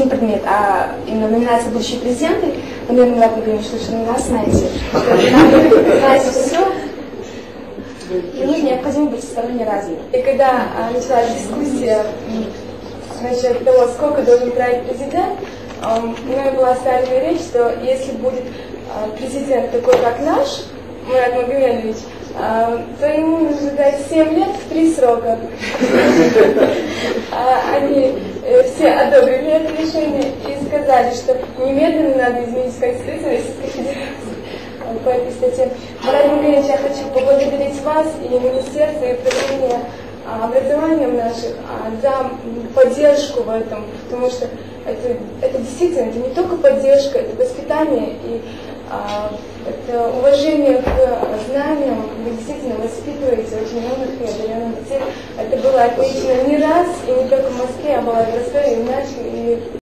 предмет, а именно номинация «Будущие президенты», мы неоднократно говорим, что на нас знаете, надо знать все, и нужно необходимо быть всесторонне развитым. И когда началась дискуссия насчет того, сколько должен править президент, мною была сказана речь, что если будет президент такой, как наш, Мурат Магомедович, то ему нужно дать 7 лет в 3 срока. Они все одобрили это решение и сказали, что немедленно надо изменить Конституцию Российской Федерации по этой статье. Мурат Магомедович, я хочу поблагодарить вас и Министерство и Управление образованием наших за поддержку в этом, потому что это действительно это не только поддержка, это воспитание и это уважение к знаниям. Вы действительно воспитываете очень умных и одаренных детей. Это было отмечено не раз, и не только в Москве, а было и в Ростове, и в Начале, и